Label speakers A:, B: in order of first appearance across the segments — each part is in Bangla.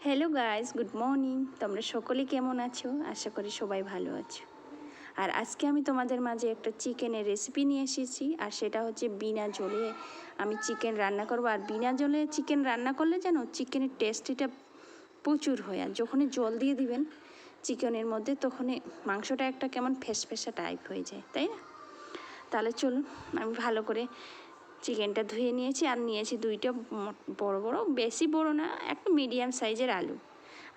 A: Hello guys, good morning. তোমরা সকলে কেমন আছো? আশা করি সবাই ভালো আছো। আর আজকে আমি তোমাদের মাঝে একটা চিকেনের রেসিপি নিয়ে এসেছি, আর সেটা হচ্ছে বিনা জলে আমি চিকেন রান্না করব। আর বিনা জলে চিকেন রান্না করলে জানো চিকেনের টেস্টিটা প্রচুর হয়। আর যখনই জল দিয়ে দিবেন চিকেনের মধ্যে তখনই মাংসটা একটা কেমন ফেসফেসা টাইপ হয়ে যায়, তাই না? তাহলে চলুন, আমি ভালো করে চিকেনটা ধুয়ে নিয়েছি আর নিয়েছি দুইটা বড় বড়, বেশি বড় না, একটা মিডিয়াম সাইজের আলু।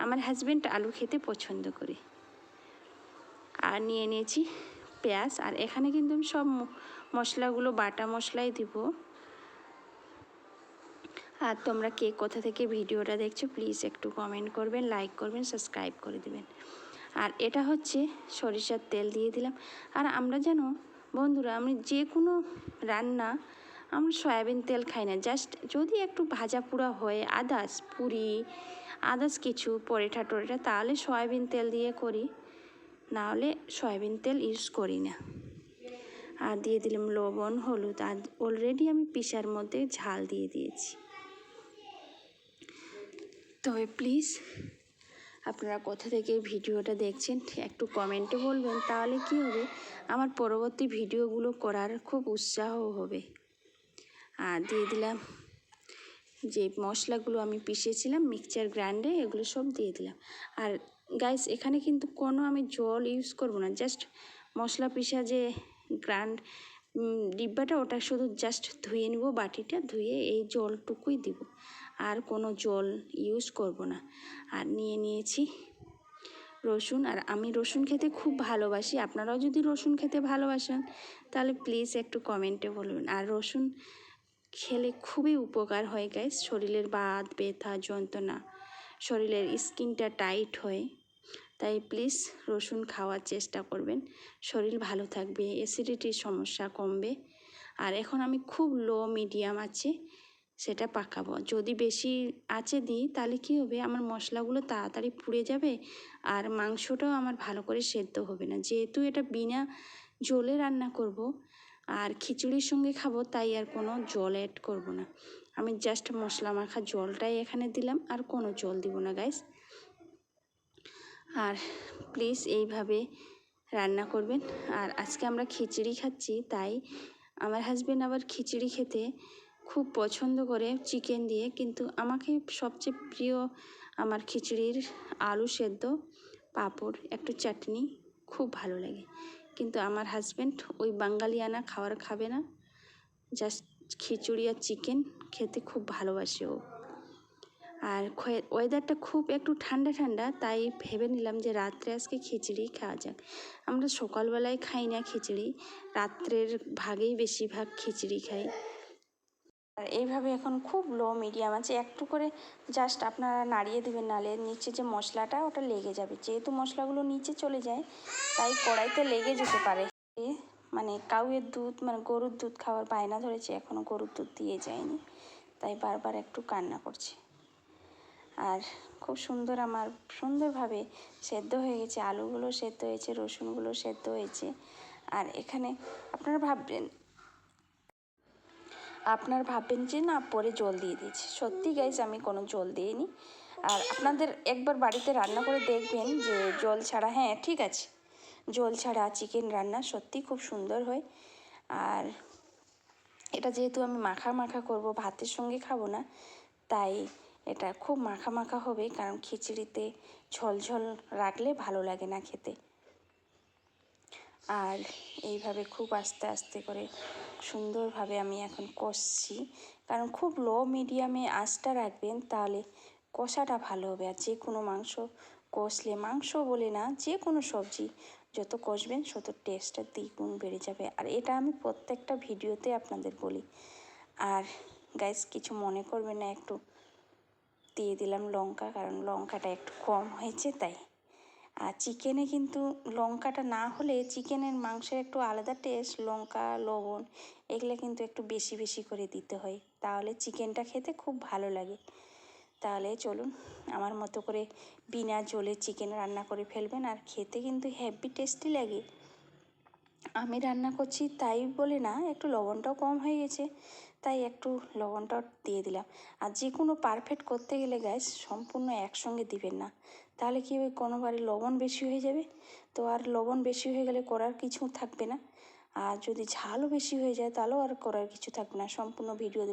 A: আমার হাজব্যান্ড আলু খেতে পছন্দ করে। আর নিয়ে নিয়েছি পেঁয়াজ। আর এখানে কিন্তু আমি সব মশলাগুলো বাটা মশলাই দিব। আর তোমরা কে কোথা থেকে ভিডিওটা দেখছো প্লিজ একটু কমেন্ট করবেন, লাইক করবেন, সাবস্ক্রাইব করে দেবেন। আর এটা হচ্ছে সরিষার তেল দিয়ে দিলাম। আর আমরা জানো বন্ধুরা, আমি যে কোনো রান্না আমরা সয়াবিন তেল খাই না, জাস্ট যদি একটু ভাজা পোড়া হয়, আদার্স পুরি আদার্স কিছু পরোটা টরেটা, তাহলে সয়াবিন তেল দিয়ে করি, নাহলে সয়াবিন তেল ইউজ করি না। আর দিয়ে দিলাম লবণ, হলুদ। আর অলরেডি আমি পিসার মধ্যে ঝাল দিয়ে দিয়েছি। তবে প্লিজ আপনারা কোথা থেকে ভিডিওটা দেখছেন একটু কমেন্টে বলবেন, তাহলে কি হবে, আমার পরবর্তী ভিডিওগুলো করার খুব উৎসাহ হবে। আর দিয়ে দিলাম যে মশলাগুলো আমি পিষেছিলাম মিক্সচার গ্রাইন্ডে, এগুলো সব দিয়ে দিলাম। আর গাইস, এখানে কিন্তু কোনো আমি জল ইউজ করব না, জাস্ট মশলা পিষা যে গ্রাইন্ড ডিব্বাটা, ওটা শুধু জাস্ট ধুয়ে নেব, বাটিটা ধুয়ে এই জলটুকুই দিব, আর কোনো জল ইউজ করব না। আর নিয়ে নিয়েছি রসুন। আর আমি রসুন খেতে খুব ভালোবাসি, আপনারাও যদি রসুন খেতে ভালোবাসেন তাহলে প্লিজ একটু কমেন্টে বলবেন। আর রসুন খেলে খুবই উপকার হয় গাইস, শরীরের বাত ব্যথা যন্ত্রণা, শরীরের স্কিনটা টাইট হয়, তাই প্লিজ রসুন খাওয়ার চেষ্টা করবেন, শরীর ভালো থাকবে, অ্যাসিডিটির সমস্যা কমবে। আর এখন আমি খুব লো মিডিয়াম আছে সেটা পাকাবো। যদি বেশি আঁচে দিই তাহলে কী হবে, আমার মশলাগুলো তাড়াতাড়ি পুড়ে যাবে, আর মাংসটাও আমার ভালো করে সেদ্ধ হবে না। যেহেতু এটা বিনা জলে রান্না করব আর খিচুড়ির সঙ্গে খাবো, তাই আর কোনো জল অ্যাড করব না। আমি জাস্ট মশলা মাখা জলটাই এখানে দিলাম, আর কোনো জল দিব না গাইস। আর প্লিজ এইভাবে রান্না করবেন। আর আজকে আমরা খিচুড়ি খাচ্ছি, তাই আমার হাজব্যান্ড আবার খিচুড়ি খেতে খুব পছন্দ করে চিকেন দিয়ে, কিন্তু আমাকে সবচেয়ে প্রিয় আমার খিচুড়ির আলু সেদ্ধ, পাঁপড়, একটু চাটনি খুব ভালো লাগে। কিন্তু আমার হাজব্যান্ড ওই বাঙালিয়ানা খাবার খাবে না, জাস্ট খিচুড়ি আর চিকেন খেতে খুব ভালোবাসে ও। আর ওয়েদারটা খুব একটু ঠান্ডা ঠান্ডা, তাই ভেবে নিলাম যে রাত্রে আজকে খিচুড়ি খাওয়া যাক। আমরা সকালবেলায় খাই না খিচুড়ি, রাত্রের ভাগেই বেশিরভাগ খিচুড়ি খাই। আর এইভাবে এখন খুব লো মিডিয়াম আছে, একটু করে জাস্ট আপনারা নাড়িয়ে দেবেন, নালে নিচে যে মশলাটা ওটা লেগে যাবে। যেহেতু মশলাগুলো নিচে চলে যায় তাই কড়াইতে লেগে যেতে পারে। মানে কাউয়ের দুধ, মানে গরুর দুধ খাওয়ার বায়না ধরেছে, এখনও গরুর দুধ দিয়ে যায়নি, তাই বারবার একটু কান্না করছে। আর খুব সুন্দর আমার সুন্দরভাবে সেদ্ধ হয়ে গেছে, আলুগুলো সেদ্ধ হয়েছে, রসুনগুলো সেদ্ধ হয়েছে। আর এখানে আপনারা ভাববেন যে না পরে জল দিয়ে দিয়েছি, সত্যি গাইজ আমি কোনো জল দিইনি। আর আপনাদের একবার বাড়িতে রান্না করে দেখবেন যে জল ছাড়া, হ্যাঁ ঠিক আছে, জল ছাড়া চিকেন রান্না সত্যি খুব সুন্দর হয়। আর এটা যেহেতু আমি মাখা মাখা করব, ভাতের সঙ্গে খাবো না, তাই এটা খুব মাখা মাখা হবে, কারণ খিচুড়িতে ঝোল ঝোল রাখলে ভালো লাগে না খেতে। আর এইভাবে খুব আস্তে আস্তে করে সুন্দরভাবে আমি এখন কষছি, কারণ খুব লো মিডিয়ামে আঁচটা রাখবেন, তাহলে কষাটা ভালো হবে। আর যে কোনো মাংস কষলে, মাংস বলে না, যে কোনো সবজি যত কষবেন তত টেস্টটা দ্বিগুণ বেড়ে যাবে। আর এটা আমি প্রত্যেকটা ভিডিওতে আপনাদের বলি। আর গাইস কিছু মনে করবেন না, একটু দিয়ে দিলাম লঙ্কা, কারণ লঙ্কাটা একটু কম হয়েছে তাই। আর চিকেনে কিন্তু লঙ্কাটা না হলে চিকেনের মাংসের একটু আলাদা টেস্ট, লঙ্কা লবণ এগুলো কিন্তু একটু বেশি বেশি করে দিতে হয়, তাহলে চিকেনটা খেতে খুব ভালো লাগে। তাহলে চলুন আমার মতো করে বিনা জলে চিকেন রান্না করে ফেলবেন, আর খেতে কিন্তু হেভি টেস্টি লাগে। আমি রান্না করছি তাই বলে না, একটু লবণটাও কম হয়ে গেছে, তাই একটু লবণটাও দিয়ে দিলাম। আর যে কোনো পারফেক্ট করতে গেলে গ্যাস সম্পূর্ণ একসঙ্গে দিবেন না, তাহলে কী হবে কোনোবারে লবণ বেশি হয়ে যাবে, তো আর লবণ বেশি হয়ে গেলে করার কিছু থাকবে না। আর যদি ঝালও বেশি হয়ে যায় তাহলেও আর করার কিছু থাকবে না। সম্পূর্ণ ভিডিও